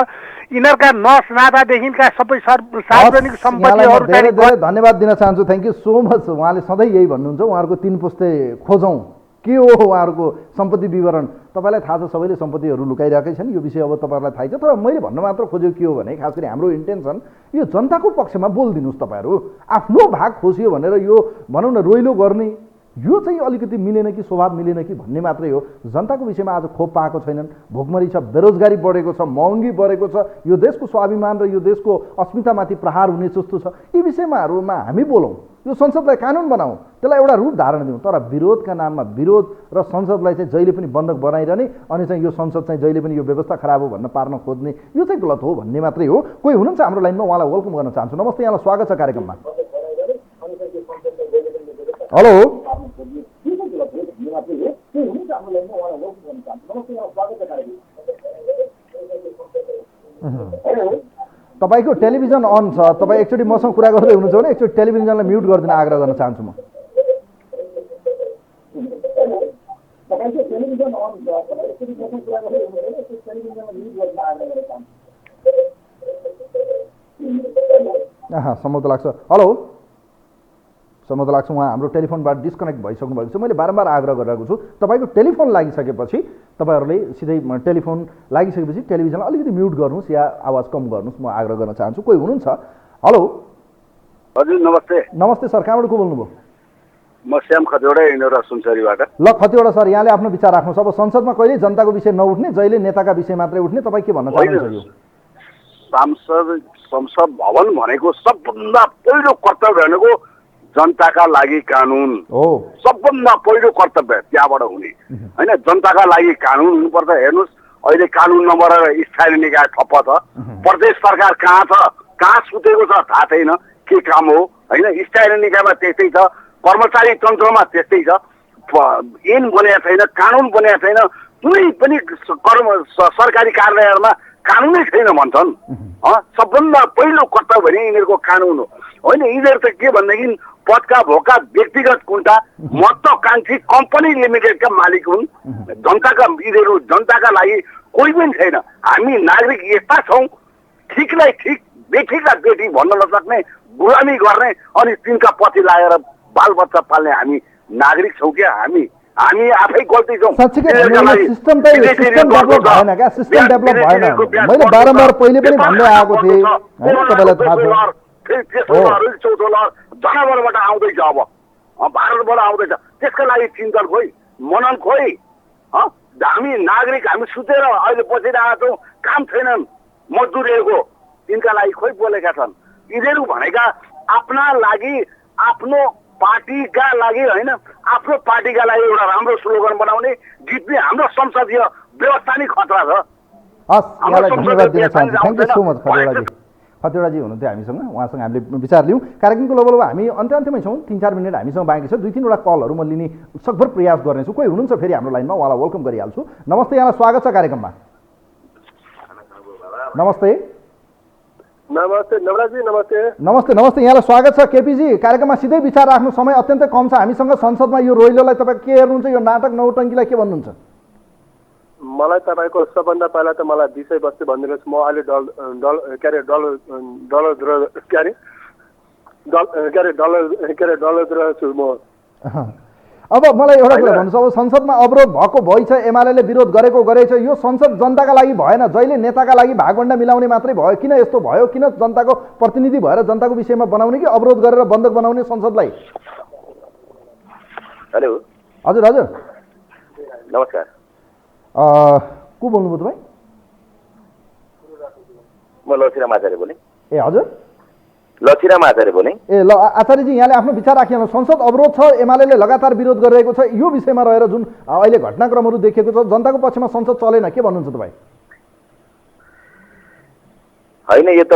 यिनीहरूका नस नातादेखिका सबै सार्वजनिक सम्पत्तिहरू धेरै धेरै धन्यवाद दिन चाहन्छु। Thank you so much. उहाँले सधैँ यही भन्नुहुन्छ, उहाँहरूको 3 पुस्ते खोजौँ के हो उहाँहरूको सम्पत्ति विवरण। तपाईँलाई थाहा छ सबैले सम्पत्तिहरू लुकाइरहेकै छन्, यो विषय अब तपाईँहरूलाई थाहै छ। तर मैले भन्न मात्र खोजेको के हो भने खास गरी हाम्रो इन्टेन्सन यो जनताको पक्षमा बोलिदिनुहोस्। तपाईँहरू आफ्नो भाग खोसियो भनेर यो भनौँ न रोइलो गर्ने यो चाहिँ अलिकति मिलेन कि स्वभाव मिलेन कि भन्ने मात्रै हो। जनताको विषयमा आज खोप पाएको छैनन्, भोकमरी छ, बेरोजगारी बढेको छ, महँगी बढेको छ, यो देशको स्वाभिमान र यो देशको अस्मितामाथि प्रहार हुने जस्तो छ। यी विषयमाहरूमा हामी बोलौँ, यो संसदलाई कानुन बनाऊ, त्यसलाई एउटा रूप धारण दिउँ। तर विरोधका नाममा विरोध र संसदलाई चाहिँ जहिले पनि बन्धक बनाइरहने अनि चाहिँ यो संसद चाहिँ जहिले पनि यो व्यवस्था खराब हो भन्न पार्न खोज्ने यो चाहिँ गलत हो भन्ने मात्रै हो। कोही हुनुहुन्छ हाम्रो लाइनमा, उहाँलाई वेलकम गर्न चाहन्छु। नमस्ते, यहाँलाई स्वागत छ कार्यक्रममा। हेलो, तपाईँको टेलिभिजन अन छ, तपाईँ एकचोटि मसँग कुरा गर्दै हुनुहुन्छ भने एकचोटि टेलिभिजनलाई म्युट गरिदिन आग्रह गर्न चाहन्छु म। सम्भवतः लाग्छ। हेलो, सम्भवतः लाग्छ उहाँ हाम्रो टेलिफोनबाट डिस्कनेक्ट भइसक्नु भएको छ। मैले बारम्बार आग्रह गरिरहेको छु तपाईँको टेलिफोन लागिसकेपछि तपाईँहरूले सिधै टेलिफोन लागिसकेपछि टेलिभिजनलाई अलिकति म्युट गर्नुहोस् या आवाज कम गर्नुहोस्, म आग्रह गर्न चाहन्छु। कोही हुनुहुन्छ? हेलो, हजुर नमस्ते। नमस्ते सर, कहाँबाट को बोल्नुभयो? म श्याम खतिवडा इन्डोरा सुनसरीबाट। ल खतिवडा सर, यहाँले आफ्नो विचार राख्नुहोस्। अब संसदमा कहिले जनताको विषय नउठ्ने, जहिले नेताका विषय मात्रै उठ्ने, तपाईँ के भन्न चाहनुहुन्छ? यो संसद भवन भनेको सबभन्दा पहिलो कर्तव्य भनेको जनताका लागि कानुन हो। सबभन्दा पहिलो कर्तव्य त्यहाँबाट हुने होइन। जनताका लागि कानुन हुनुपर्छ। हेर्नुहोस् अहिले कानुन नभएर स्थानीय निकाय ठप्प छ। प्रदेश सरकार कहाँ छ, कहाँ सुतेको छ थाहा छैन, के काम हो होइन। स्थानीय निकायमा त्यस्तै छ, कर्मचारी तन्त्रमा त्यस्तै छ। ऐन बनेको छैन, कानुन बनेको छैन। कुनै पनि सरकारी कार्यालयहरूमा कानुनै छैन भन्छन्। सबभन्दा पहिलो कर्तव्य भने यिनीहरूको कानुन हो होइन। यिनीहरू त के भनेदेखि पदका भोका व्यक्तिगत कुन्टा महत्त्वकांक्षी कम्पनी लिमिटेडका मालिक हुन्। यिनीहरू जनताका लागि कोही पनि छैन। हामी नागरिक यस्ता छौँ, ठिकलाई ठिक बेठिकलाई बेठी भन्न नसक्ने, गुलामी गर्ने अनि तिनका पछि लागेर बालबच्चा पाल्ने हामी नागरिक छौँ क्या? हामी आफै गल्ती छौँ। सिस्टम डेभलप भएन। मैले बारम्बार पहिले पनि भन्दै आएको थिएँ होइन, तपाईँलाई थाहा छ। जनावरबाट आउँदैछ, अब भारतबाट आउँदैछ। त्यसका लागि चिन्तन खोइ, मनन खोइ। हामी नागरिक हामी सुतेर अहिले बसिरहेका छौँ, काम छैनन् मजदुरहरूको तिनका लागि खोइ बोलेका छन्। यिनीहरू भनेका आफ्ना लागि, आफ्नो पार्टीका लागि होइन, आफ्नो पार्टीका लागि एउटा राम्रो स्लोगन बनाउने, जित्ने हाम्रो संसदीय व्यवस्था नै खतरा छ। हस्, यहाँलाई धन्यवाद दिन चाहन्छु। Thank you so much खतिवडाजी। खतिवडाजी हुनुहुन्थ्यो हामीसँग, उहाँसँग हामीले विचार लियौँ। कार्यक्रमको लगभग हामी अन्त्यमै छौँ, 3-4 मिनट हामीसँग बाँकी छ। 2-3वटा कलहरू म लिने सकभर प्रयास गर्नेछु। कोही हुनुहुन्छ फेरि हाम्रो लाइनमा, उहाँलाई वेलकम गरिहाल्छु। नमस्ते, यहाँलाई स्वागत छ कार्यक्रममा। नमस्ते। नमस्ते नवराजी। नमस्ते नमस्ते नमस्ते, यहाँलाई स्वागत छ। केपीजी, कार्यक्रममा सिधै विचार राख्नु, समय अत्यन्तै कम छ हामीसँग। संसदमा यो रोइलोलाई तपाईँ के हेर्नुहुन्छ, यो नाटक नौटङ्कीलाई के भन्नुहुन्छ? मलाई तपाईँको सबभन्दा पहिला त मलाई विषयवस्तु भनिदिनुहोस्। म अहिले डलर छु म। अब मलाई एउटा कुरा भन्नुहोस्, अब संसदमा अवरोध भएको भइछ, एमाले विरोध गरेछ, यो संसद जनताका लागि भएन, जहिले नेताका लागि भागभण्डा मिलाउने मात्रै भयो। किन यस्तो भयो? किन जनताको प्रतिनिधि भएर जनताको विषयमा बनाउने कि अवरोध गरेर बन्धक बनाउने संसदलाई? हेलो हजुर हजुर नमस्कार। को बोल्नुभयो तपाईँ? म लछिराम आचार्य बोलेँ। ए हजुर, लछिराम आचार्य बोलेँ। ए ल आचार्यजी, यहाँले आफ्नो विचार राखिहाल्नु। संसद अवरोध छ, एमाले लगातार विरोध गरिरहेको छ, यो विषयमा रहेर जुन अहिले घटनाक्रमहरू देखिएको छ, जनताको पक्षमा संसद चलेन, के भन्नुहुन्छ तपाईँ? होइन, यो त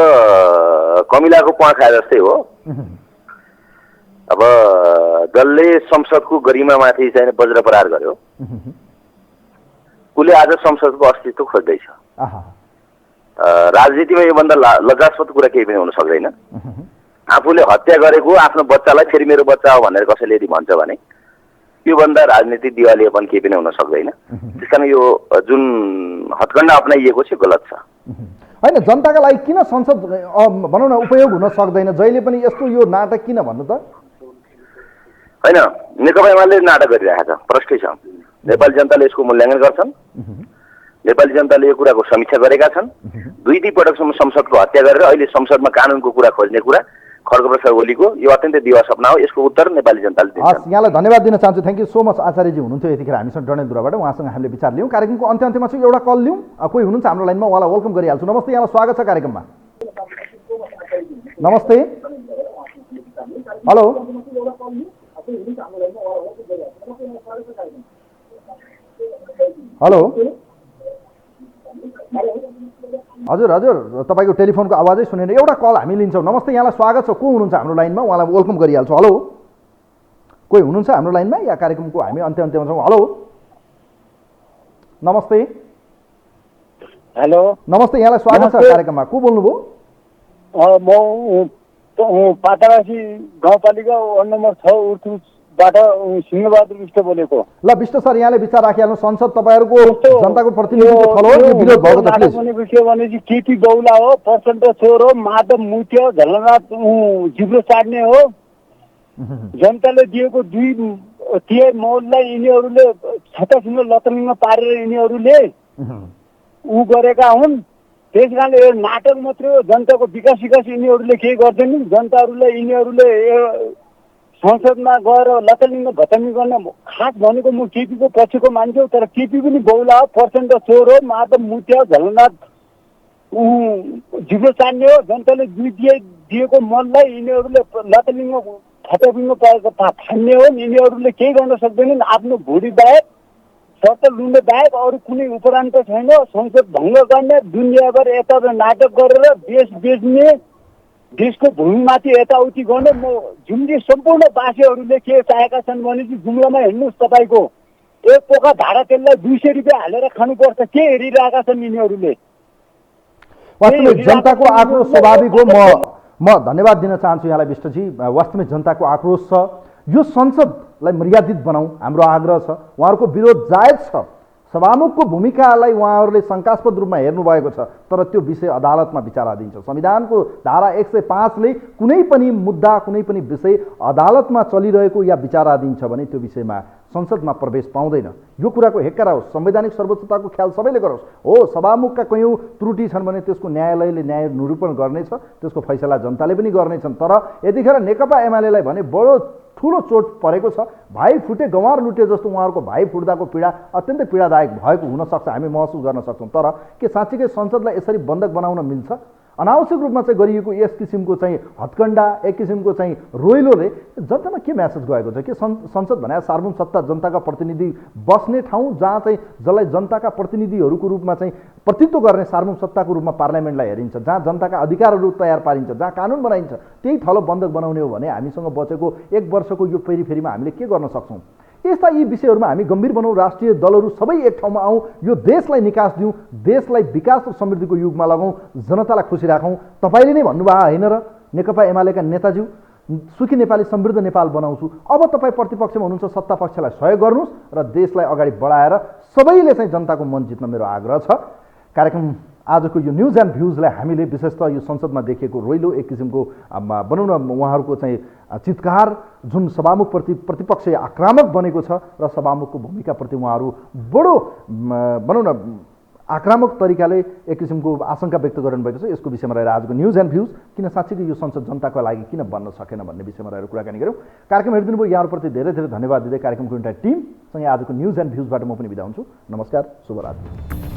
कमिलाको प्वाँ खाए जस्तै हो। अब जसले संसदको गरिमामाथि चाहिँ वज्र प्रहार गर्यो, उसले आज संसदको अस्तित्व खोज्दैछ। राजनीतिमा योभन्दा लज्जास्पद कुरा केही पनि हुन सक्दैन। आफूले हत्या गरेको आफ्नो बच्चालाई फेरि मेरो बच्चा हो भनेर कसैले यदि भन्छ भने योभन्दा राजनीतिक दिवालियापन केही पनि हुन सक्दैन। त्यसकारण यो जुन हत्कण्डा अप्नाइएको छ गलत छ। होइन, जनताका लागि किन संसद भनौँ न उपयोग हुन सक्दैन? जहिले पनि यस्तो यो नाटक किन भन्नु त? होइन, नेकपा एमाले नाटक गरिरहेको छ, प्रष्टै छ। नेपाली जनताले यसको मूल्याङ्कन गर्छन्। नेपाली जनताले यो कुराको समीक्षा गरेका छन्। 2-3 पटकसम्म संसदको हत्या गरेर अहिले संसदमा कानुनको कुरा खोज्ने कुरा खड्गप्रसाद ओलीको यो अत्यन्तै दिवा सपना हो। यसको उत्तर नेपाली जनताले दिन्छ। हस्, यहाँलाई धन्यवाद दिन चाहन्छु। Thank you so much. आचार्यजी हुनुहुन्थ्यो यतिखेर हामीसँग डडेलधुराबाट, उहाँसँग हामीले विचार लियौँ। कार्यक्रमको अन्त्यमा चाहिँ एउटा कल लियौँ। कोही हुनुहुन्छ हाम्रो लाइनमा, उहाँलाई वेलकम गरिहाल्छु। नमस्ते, यहाँलाई स्वागत छ कार्यक्रममा। नमस्ते, हेलो हेलो हजुर हजुर, तपाईँको टेलिफोनको आवाजै सुनेर एउटा कल हामी लिन्छौँ। नमस्ते, यहाँलाई स्वागत छ। को हुनुहुन्छ हाम्रो लाइनमा, उहाँलाई वेलकम गरिहाल्छु। हेलो, कोही हुनुहुन्छ हाम्रो लाइनमा या कार्यक्रमको हामी अन्त्यमा छौँ? हेलो नमस्ते। हेलो नमस्ते, यहाँलाई स्वागत छ कार्यक्रममा। को बोल्नुभयो? म पाटावासी गाउँपालिका वार्ड नम्बर 6 उर्थुबाट सिंहबहादुर विष्ट बोलेको। ल विष्ट सर, यहाँले विचार राखिहाल्नु। संसद तपाईँहरूको जनताको प्रतिनिधिको थलो हो, यो विरोध भएको त प्लिज। विषय भनेपछि केपी गौला हो, प्रचण्ड चोर हो, माधव मुत्य, झलनाथ जिब्रो चाड्ने हो। जनताले दिएको 2 तिहाई मौललाई यिनीहरूले छतासँग लतलिङमा पारेर यिनीहरूले गरेका हुन्। त्यस कारणले यो नाटक मात्रै हो। जनताको विकास यिनीहरूले केही गर्दैनन्। जनताहरूलाई यिनीहरूले संसदमा गएर लतलिङ भतलिङ गर्न खास भनेको म केपीको पछिको मान्छे हो, तर केपी पनि गौला हो, प्रचण्ड चोर हो, माधव मुत्या, झलनाथ जिब्रो चाड्ने हो। जनताले दिएको मललाई यिनीहरूले लतलिङ फटपिङ फान्ने हो। यिनीहरूले केही गर्न सक्दैनन्। आफ्नो भुडी बाहेक, शर्त लुन्ने बाहेक अरू कुनै उपरान्त छैन। संसद भङ्ग गर्ने, दुनियाँभर यता नाटक गरेर देश बेच्ने, देशको भूमिमाथि यताउति गर्ने। म जुम्ली सम्पूर्ण बासीहरूले के चाहेका छन् भनेपछि जुम्लामा हेर्नुहोस्, तपाईँको एक पोका भाडा तेललाई 200 रुपियाँ हालेर खानुपर्छ। के हेरिरहेका छन् यिनीहरूले? वास्तवमै जनताको आक्रोश स्वाभाविक हो। म धन्यवाद दिन चाहन्छु यहाँलाई विष्टजी। वास्तवमै जनताको आक्रोश छ। यो संसदलाई मर्यादित बनाऊ, हाम्रो आग्रह छ। उहाँहरूको विरोध जायज छ। सभामुखको भूमिकालाई उहाँहरूले शङ्कास्पद रूपमा हेर्नुभएको छ, तर त्यो विषय अदालतमा विचाराधीन छ। संविधानको धारा 105ले कुनै पनि मुद्दा, कुनै पनि विषय अदालतमा चलिरहेको या विचाराधीन छ भने त्यो विषयमा संसदमा प्रवेश पाउँदैन। यो कुराको हेक्कारा होस्, संवैधानिक सर्वोच्चताको ख्याल सबैले गरोस्। हो, सभामुखका कयौँ त्रुटि छन् भने त्यसको न्यायालयले न्याय निरूपण गर्नेछ, त्यसको फैसला जनताले पनि गर्नेछन्। तर यतिखेर नेकपा एमालेलाई भने बडो ठुलो चोट परेको छ। भाइ फुटे गँवार लुटे जस्तो उहाँहरूको भाइ फुट्दाको पीडा अत्यन्तै पीडादायक भएको हुनसक्छ, हामी महसुस गर्न सक्छौँ। तर के साँच्चीकै संसदलाई यसरी बन्धक बनाउन मिल्छ? अनावश्यक रूपमा चाहिँ गरिएको यस किसिमको चाहिँ हत्कण्डा, एक किसिमको चाहिँ रोइलोले जनतामा के म्यासेज गएको छ? के संसद भने सार्वभौम सत्ता, जनताका प्रतिनिधि बस्ने ठाउँ, जहाँ चाहिँ जसलाई जनताका प्रतिनिधिहरूको रूपमा चाहिँ प्रतिनिधित्व गर्ने सार्वभौम सत्ताको रूपमा पार्लियामेन्टलाई हेरिन्छ, जहाँ जनताका अधिकारहरू तयार पारिन्छ, जहाँ कानुन बनाइन्छ, त्यही थलो बन्धक बनाउने हो भने हामीसँग बचेको 1 वर्षको यो फेरिफेरीमा हामीले के गर्न सक्छौँ? यस्ता यी विषयहरूमा हामी गम्भीर बनौँ, राष्ट्रिय दलहरू सबै एक ठाउँमा आउँ, यो देशलाई निकास दिउँ, देशलाई विकास र समृद्धिको युगमा लगाउँ, जनतालाई खुसी राखौँ। तपाईँले नै भन्नुभयो होइन र नेकपा एमालेका नेताज्यू, सुखी नेपाली समृद्ध नेपाल बनाउँछु। अब तपाईँ प्रतिपक्षमा हुनुहुन्छ, सत्ता पक्षलाई सहयोग गर्नुहोस् र देशलाई अगाडि बढाएर सबैले चाहिँ जनताको मन जित्न मेरो आग्रह छ। कार्यक्रम आजको यो न्युज एन्ड भ्युजलाई हामीले विशेषतः यो संसदमा देखिएको रोइलो, एक किसिमको भनौँ न उहाँहरूको चाहिँ चितकार, जुन सभामुखप्रति प्रतिपक्ष आक्रामक बनेको छ र सभामुखको भूमिकाप्रति उहाँहरू बडो भनौँ न आक्रामक तरिकाले एक किसिमको आशंका व्यक्त गर्नुभएको छ। यसको विषयमा रहेर आजको न्युज एन्ड भ्युज किन साँच्चीकै यो संसद जनताको लागि किन बन्न सकेन भन्ने विषयमा रहेर कुराकानी गऱ्यौँ। कार्यक्रम हेरिदिनु भयो, यहाँहरूप्रति धेरै धेरै धन्यवाद दिँदै कार्यक्रमको एउटा टिमसँगै आजको न्युज एन्ड भ्युजबाट म पनि बिदा हुन्छु। नमस्कार, शुभरात्री।